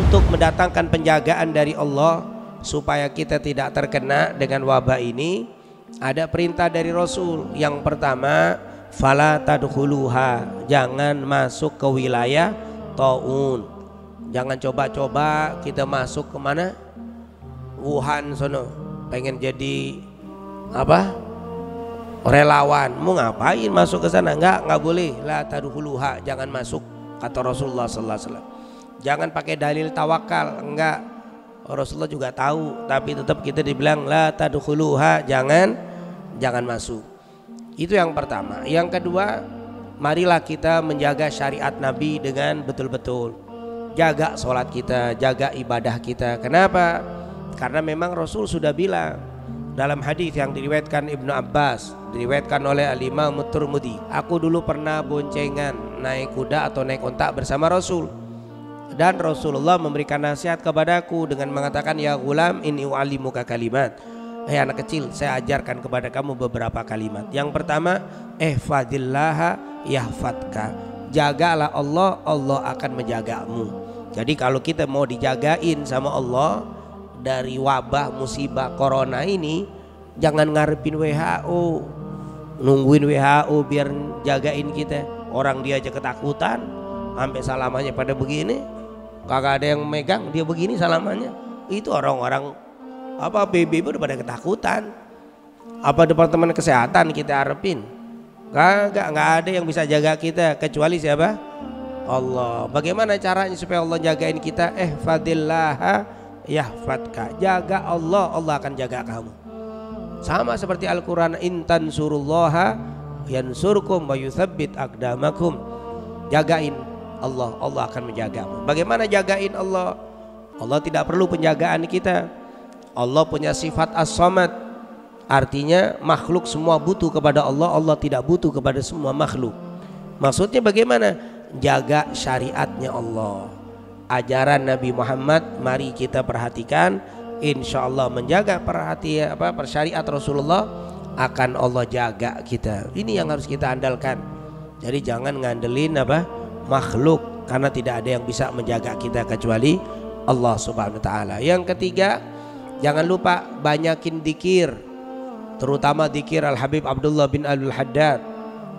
untuk mendatangkan penjagaan dari Allah supaya kita tidak terkena dengan wabah ini, ada perintah dari Rasul. Yang pertama, fala tadkhuluha, jangan masuk ke wilayah taun. Jangan coba-coba kita masuk ke mana? Wuhan sono, pengen jadi apa? Relawan. Mau ngapain masuk ke sana? Enggak boleh. La tadkhuluha, jangan masuk, kata Rasulullah sallallahu alaihi wasallam. Jangan pakai dalil tawakal, enggak. Rasulullah juga tahu, tapi tetap kita dibilang la tadkhuluha, jangan masuk. Itu yang pertama. Yang kedua, marilah kita menjaga syariat Nabi dengan betul-betul. Jaga sholat kita, jaga ibadah kita. Kenapa? Karena memang Rasul sudah bilang dalam hadis yang diriwayatkan Ibnu Abbas, diriwayatkan oleh Al-Imam At-Tirmidzi, aku dulu pernah boncengan naik kuda atau naik onta bersama Rasul, dan Rasulullah memberikan nasihat kepadaku dengan mengatakan, ya gulam inni u'allimuka kalimat, hai anak kecil, saya ajarkan kepada kamu beberapa kalimat. Yang pertama, ihfadillaha yahfadka, jagalah Allah, Allah akan menjagamu. Jadi kalau kita mau dijagain sama Allah dari wabah musibah corona ini, jangan ngarepin WHO, nungguin WHO biar jagain kita. Orang dia aja ketakutan sampai salamannya pada begini, kagak ada yang megang, dia begini salamannya. Itu orang-orang apa PBB udah pada ketakutan. Apa departemen kesehatan kita harapin? Nggak ada yang bisa jaga kita kecuali siapa? Allah. Bagaimana caranya supaya Allah jagain kita? Ihfadillaha yahfadka, jaga Allah, Allah akan jaga kamu. Sama seperti Al-Quran, intan surullaha yansurkum wa yuthabbit aqdamakum, jagain Allah, Allah akan menjagamu. Bagaimana jagain Allah? Allah tidak perlu penjagaan kita. Allah punya sifat as-samad, artinya makhluk semua butuh kepada Allah, Allah tidak butuh kepada semua makhluk. Maksudnya bagaimana? Jaga syariatnya Allah, ajaran Nabi Muhammad, mari kita perhatikan. Insya Allah menjaga syariat Rasulullah, akan Allah jaga kita. Ini yang harus kita andalkan. Jadi jangan ngandelin makhluk, karena tidak ada yang bisa menjaga kita kecuali Allah Subhanahu wa taala. Yang ketiga, jangan lupa banyakin dzikir, terutama dzikir Al-Habib Abdullah bin Al-Haddad.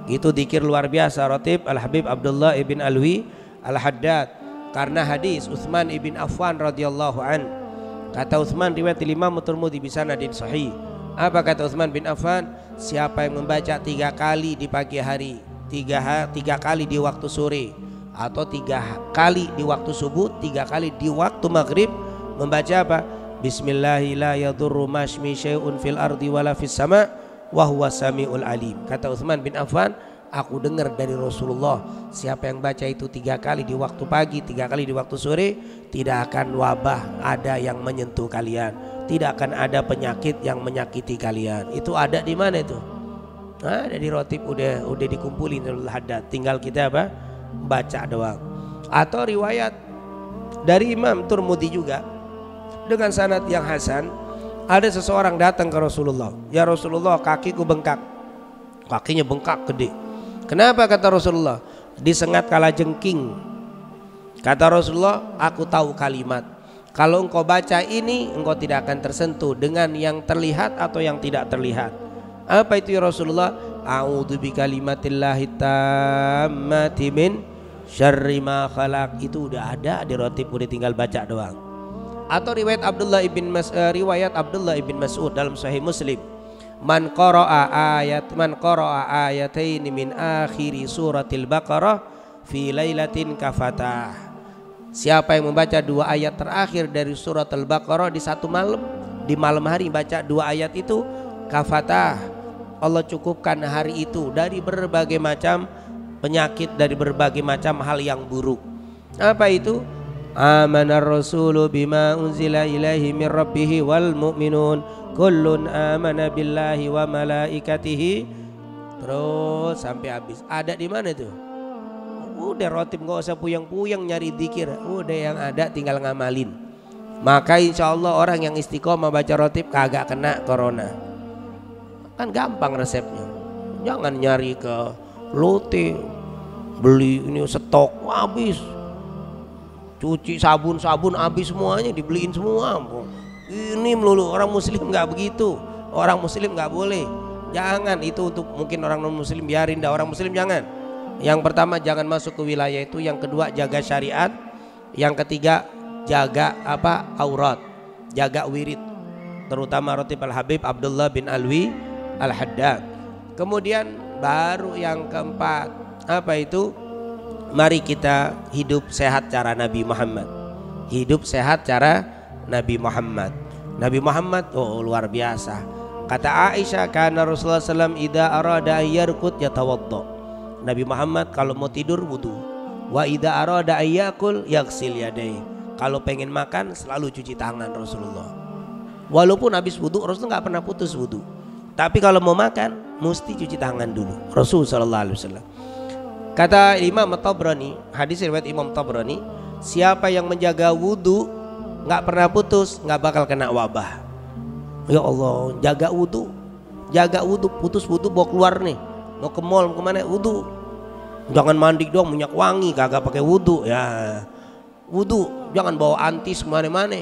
Itu dzikir luar biasa, Ratib Al-Habib Abdullah ibn Alwi Al-Haddad. Karena hadis Utsman ibn Affan radhiyallahu an, kata Utsman riwayat Imam Tirmidzi bi sanadin sahih. Apa kata Utsman bin Affan? Siapa yang membaca 3 kali di pagi hari, 3 kali di waktu sore, atau 3 kali di waktu subuh, 3 kali di waktu maghrib, membaca apa? Bismillahi la yadurru mashmi syai'un fil ardi wala fis sama' wa huwa samiul alim. Kata Utsman bin Affan, aku dengar dari Rasulullah, siapa yang baca itu 3 kali di waktu pagi, 3 kali di waktu sore, tidak akan wabah ada yang menyentuh kalian, tidak akan ada penyakit yang menyakiti kalian. Itu ada di mana itu? Ada di Ratib, udah dikumpulin Al-Haddad, tinggal kita baca doang. Atau riwayat dari Imam Tirmidzi juga dengan sanad yang hasan, ada seseorang datang ke Rasulullah, ya Rasulullah, kakiku bengkak. Kakinya bengkak gede. Kenapa? Kata Rasulullah, disengat kalajengking. Kata Rasulullah, aku tahu kalimat, kalau engkau baca ini, engkau tidak akan tersentuh dengan yang terlihat atau yang tidak terlihat. Apa itu ya Rasulullah? A'udzu bikalimatillahi tammati min syarri ma khalaq. Itu udah ada di Ratib, udah tinggal baca doang. Atau riwayat Abdullah ibn Mas'ud dalam Sahih Muslim, man qara'a ayataini min akhiri suratil Baqarah fi lailatin kafatah. Siapa yang membaca 2 ayat terakhir dari surat Al-Baqarah di satu malam, di malam hari baca 2 ayat itu, kafatah, Allah cukupkan hari itu dari berbagai macam penyakit, dari berbagai macam hal yang buruk. Apa itu? Amanar rasulu bima unzila ilaihi min rabbihi wal mu'minun kullun amana billahi wa malaikatihi, terus sampai habis. Ada di mana itu? Udah Ratib, nggak usah puyeng-puyeng nyari dzikir, udah yang ada tinggal ngamalin. Maka insya Allah orang yang istiqomah baca Ratib kagak kena corona. Kan gampang resepnya. Jangan nyari ke lote, beli ini stok habis. cuci sabun habis semuanya, dibeliin semua. Ini melulu. Orang muslim nggak begitu. Orang muslim nggak boleh. Jangan, itu untuk mungkin orang non muslim, biarin dah. Orang muslim jangan. Yang pertama jangan masuk ke wilayah itu. Yang kedua jaga syariat. Yang ketiga jaga aurat, jaga wirid, terutama Ratib Al-Habib Abdullah bin Alwi Al-Haddad. Kemudian baru yang keempat mari kita hidup sehat cara Nabi Muhammad. Hidup sehat cara Nabi Muhammad. Nabi Muhammad luar biasa. Kata Aisyah, karena Rasulullah SAW idza arada ayyarkut yatawaddo. Nabi Muhammad kalau mau tidur wudu. Wa idza arada ayyakul yaghsil yadayhi. Kalau pengen makan selalu cuci tangan Rasulullah. Walaupun habis wudu, Rasulullah nggak pernah putus wudu. Tapi kalau mau makan mesti cuci tangan dulu. Rasul sallallahu alaihi wasallam. Kata Imam Tabrani, hadis riwayat Imam Tabrani, siapa yang menjaga wudu nggak pernah putus, nggak bakal kena wabah. Ya Allah, jaga wudu, putus wudu bawa keluar nih, mau ke mall kemana wudu, jangan mandi dong minyak wangi kagak pakai wudu ya, wudu jangan bawa antis kemana-mana,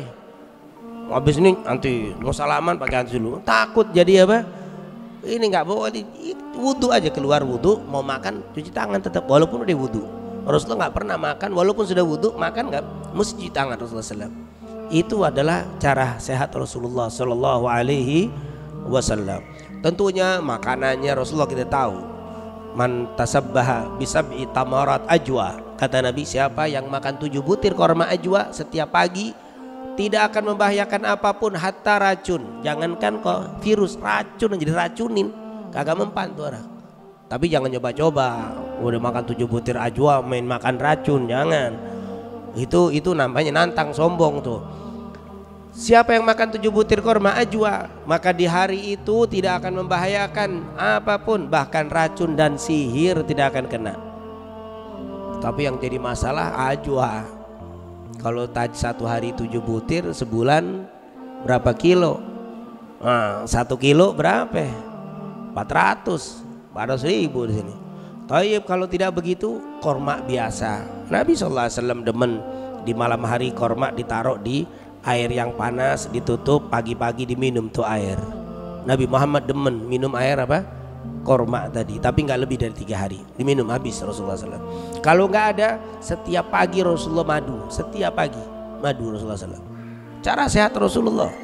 habis ini nanti mau salaman pakai antis dulu, takut jadi ini nggak bawa, wudu aja, keluar wudu, mau makan cuci tangan tetap walaupun udah wudu. Rasulullah nggak pernah makan walaupun sudah wudu, makan nggak mesti cuci tangan Rasulullah SAW. Itu adalah cara sehat Rasulullah Sallallahu Alaihi Wasallam. Tentunya makanannya Rasulullah kita tahu. Man tasabbaha bisab'i tamarat ajwa. Kata Nabi, siapa yang makan 7 butir korma ajwa setiap pagi tidak akan membahayakan apapun, hatta racun. Jangankan kok virus, racun jadi racunin, kagak mempan tuh orang. Tapi jangan coba-coba udah makan 7 butir ajwa main makan racun, jangan. Itu namanya nantang, sombong tuh. Siapa yang makan 7 butir korma ajwa, maka di hari itu tidak akan membahayakan apapun, bahkan racun dan sihir tidak akan kena. Tapi yang jadi masalah ajwa. Kalau satu hari 7 butir, sebulan berapa kilo? 1 kilo berapa? 400.000 di sini. Tapi kalau tidak begitu, korma biasa. Nabi SAW demen di malam hari korma ditaruh di air yang panas, ditutup, pagi-pagi diminum tuh air. Nabi Muhammad demen minum air korma tadi, tapi nggak lebih dari 3 hari diminum habis Rasulullah SAW. Kalau nggak ada, setiap pagi Rasulullah madu, setiap pagi madu Rasulullah SAW. Cara sehat Rasulullah.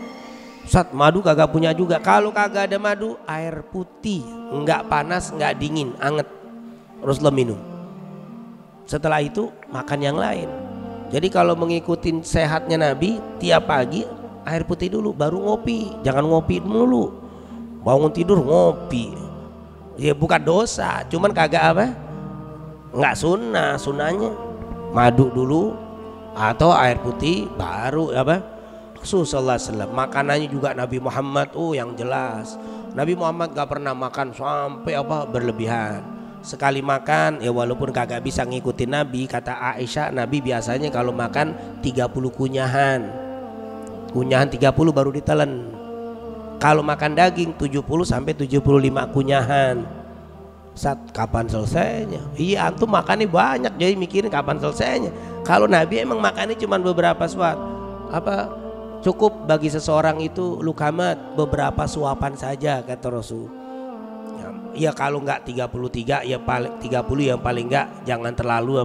Ustaz, madu kagak punya juga. Kalau kagak ada madu, air putih, nggak panas, nggak dingin, anget Rasulullah minum. Setelah itu makan yang lain. Jadi kalau mengikuti sehatnya Nabi, tiap pagi air putih dulu, baru ngopi. Jangan ngopi dulu, bangun tidur ngopi. Ya bukan dosa, cuman kagak nggak sunnah. Sunnahnya madu dulu atau air putih baru Rasulullah SAW. Makanannya juga Nabi Muhammad yang jelas. Nabi Muhammad gak pernah makan sampai berlebihan. Sekali makan ya walaupun kagak bisa ngikutin Nabi, kata Aisyah, Nabi biasanya kalau makan 30 kunyahan 30 baru ditelan. Kalau makan daging 70 sampai 75 kunyahan. Kapan selesainya? Iya, antum makannya banyak jadi mikirin kapan selesainya. Kalau Nabi emang makannya cuma beberapa suap. Cukup bagi seseorang itu lukamat, beberapa suapan saja kata Rasul. Ya kalau enggak 33 ya paling 30, yang paling enggak jangan terlalu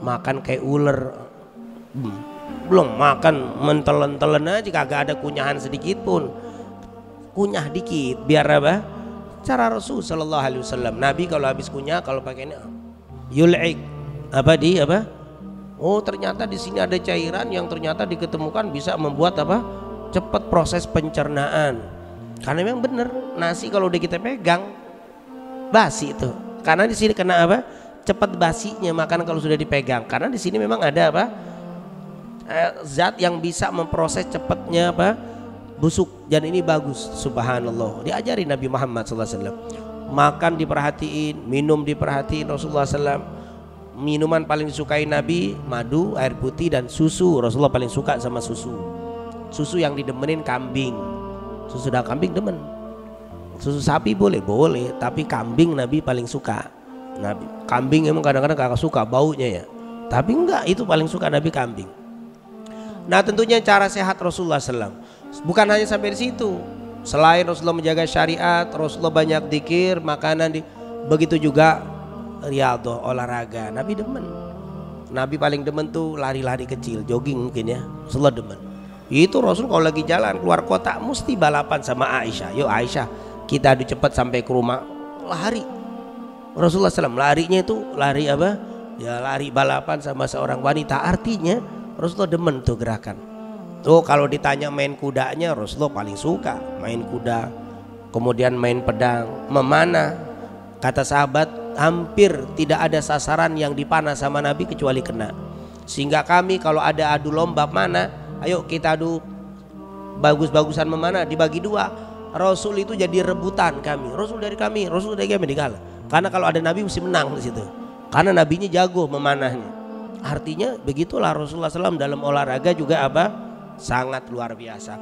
makan kayak ular. Belum makan mentelen-telen aja kagak ada kunyahan sedikit pun. Kunyah dikit biar cara Rasul sallallahu alaihi wasallam. Nabi kalau habis kunyah, kalau pakainya yul'ik ternyata di sini ada cairan yang ternyata diketemukan bisa membuat cepat proses pencernaan. Karena memang benar nasi kalau udah kita pegang basi itu. Karena di sini kena cepat basinya makanan kalau sudah dipegang. Karena di sini memang ada zat yang bisa memproses cepatnya busuk, dan ini bagus. Subhanallah, diajari Nabi Muhammad SAW. Makan diperhatiin, minum diperhatiin Rasulullah SAW. Minuman paling disukai Nabi madu, air putih, dan susu. Rasulullah paling suka sama susu. Susu yang didemenin kambing. Susu dah kambing demen. Susu sapi boleh, tapi kambing Nabi paling suka. Nabi kambing emang kadang-kadang kagak suka baunya ya. Tapi enggak, itu paling suka Nabi kambing. Nah tentunya cara sehat Rasulullah SAW bukan hanya sampai di situ. Selain Rasulullah menjaga syariat, Rasulullah banyak dzikir, makanan begitu juga riyadhah, olahraga. Nabi demen. Nabi paling demen tuh lari-lari kecil, jogging mungkin ya. Rasulullah demen. Itu Rasul kalau lagi jalan keluar kota mesti balapan sama Aisyah. Yuk Aisyah, kita adu cepat sampai ke rumah. Lari. Rasulullah SAW larinya itu lari apa? Ya lari balapan sama seorang wanita. Artinya Rasulullah demen tuh gerakan. Tuh kalau ditanya main kudanya, Rasulullah paling suka main kuda. Kemudian main pedang, memanah. Kata sahabat, hampir tidak ada sasaran yang dipanah sama Nabi kecuali kena. Sehingga kami kalau ada adu lomba mana, ayo kita adu bagus-bagusan memanah, dibagi dua. Rasul itu jadi rebutan kami. Rasul dari kami, Rasul dari kami dikalah. Karena kalau ada Nabi mesti menang di situ. Karena Nabinya jago memanahnya. Artinya begitulah Rasulullah SAW dalam olahraga juga apa? Sangat luar biasa.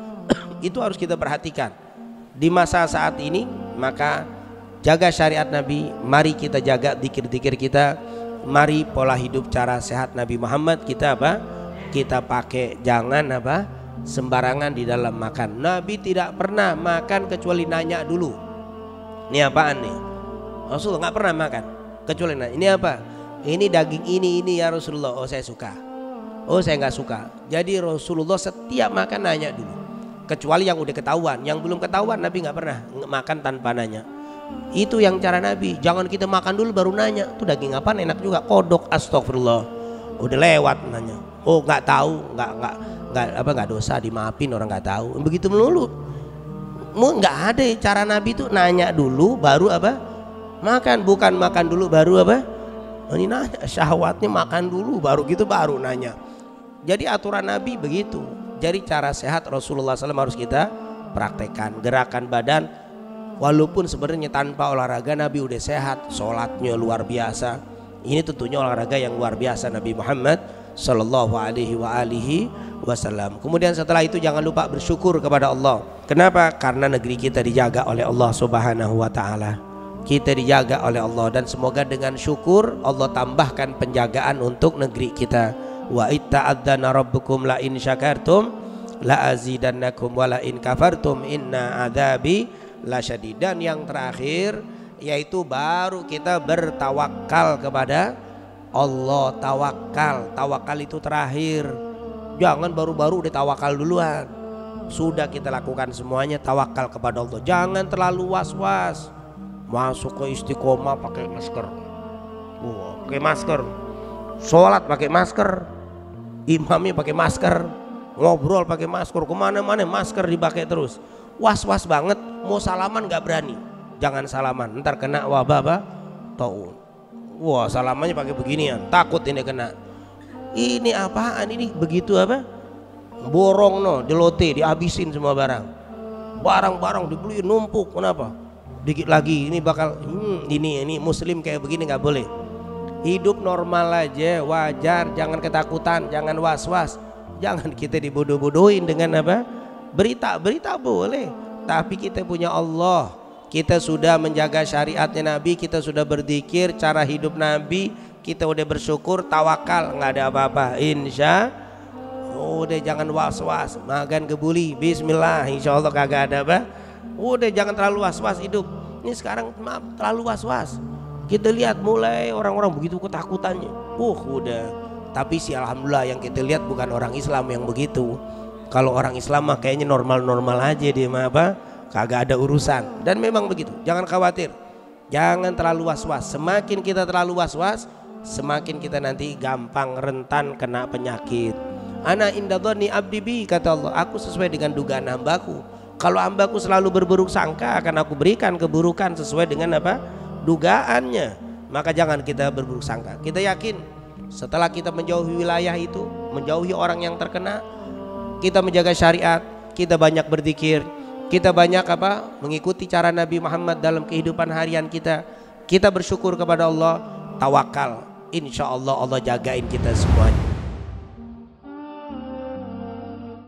Itu harus kita perhatikan. Di masa saat ini maka jaga syariat Nabi, mari kita jaga dzikir-dzikir kita, mari pola hidup cara sehat Nabi Muhammad kita apa? Kita pakai, jangan apa? Sembarangan di dalam makan. Nabi tidak pernah makan kecuali nanya dulu. Ini apaan nih? Rasulullah nggak pernah makan kecuali nanya. Ini apa? Ini daging ini ya Rasulullah. Oh saya suka. Oh saya nggak suka. Jadi Rasulullah setiap makan nanya dulu. Kecuali yang udah ketahuan, yang belum ketahuan Nabi nggak pernah makan tanpa nanya. Itu yang cara Nabi. Jangan kita makan dulu baru nanya. Tuh daging apa enak juga, kodok, astagfirullah. Udah lewat nanya. Oh nggak tahu, nggak dosa, dimaafin orang nggak tahu. Begitu melulu. Nggak ada cara Nabi itu nanya dulu baru apa? Makan, bukan makan dulu baru apa? Ini nanya, syahwatnya makan dulu baru gitu baru nanya. Jadi aturan Nabi begitu. Jadi cara sehat Rasulullah SAW harus kita praktekkan. Gerakan badan walaupun sebenarnya tanpa olahraga Nabi udah sehat, sholatnya luar biasa. Ini tentunya olahraga yang luar biasa Nabi Muhammad Sallallahu Alaihi Wasallam. Kemudian setelah itu jangan lupa bersyukur kepada Allah. Kenapa? Karena negeri kita dijaga oleh Allah Subhanahu Wa Taala. Kita dijaga oleh Allah dan semoga dengan syukur Allah tambahkan penjagaan untuk negeri kita. Wa itta'adzana rabbukum la in syakartum la azidannakum wa la in kafartum inna adzabi lasyadid. Dan yang terakhir yaitu baru kita bertawakal kepada Allah. Tawakal itu terakhir. Jangan baru-baru ditawakal duluan. Sudah kita lakukan semuanya, tawakal kepada Allah. Jangan terlalu was-was. Masuk ke istiqomah pakai masker, pakai masker, sholat pakai masker, imamnya pakai masker, ngobrol pakai masker, kemana-mana masker dipakai terus. Was-was banget, mau salaman nggak berani. Jangan salaman, ntar kena wabah apa? Taun. Wah salamannya pakai beginian, takut ini kena. Ini apaan ini? Begitu apa? Borong no, dilote, dihabisin semua barang. Barang-barang dibeli numpuk, kenapa? Dikit lagi ini bakal ini muslim kayak begini nggak boleh. Hidup normal aja, wajar, jangan ketakutan, jangan was-was. Jangan kita dibodoh-bodohin dengan apa? Berita boleh, tapi kita punya Allah. Kita sudah menjaga syariatnya Nabi, kita sudah berzikir cara hidup Nabi, kita udah bersyukur, tawakal, nggak ada apa-apa. Insya udah jangan was-was, makan kebuli, bismillah, insya Allah kagak ada apa. Udah jangan terlalu was-was hidup. Ini sekarang maaf terlalu was-was. Kita lihat mulai orang-orang begitu ketakutannya. Udah. Tapi sih alhamdulillah yang kita lihat bukan orang Islam yang begitu. Kalau orang Islam mah kayaknya normal-normal aja dia mah apa? Kagak ada urusan. Dan memang begitu. Jangan khawatir. Jangan terlalu was-was. Semakin kita terlalu was-was, semakin kita nanti gampang rentan kena penyakit. Ana inda dzanni abdi bi, kata Allah, aku sesuai dengan dugaan hambaku. Kalau hambaku selalu berburuk sangka, akan aku berikan keburukan sesuai dengan apa? Dugaannya. Maka jangan kita berburuk sangka. Kita yakin setelah kita menjauhi wilayah itu, menjauhi orang yang terkena, kita menjaga syariat, kita banyak berzikir, kita banyak apa? Mengikuti cara Nabi Muhammad dalam kehidupan harian kita. Kita bersyukur kepada Allah, tawakal. Insya Allah Allah jagain kita semuanya.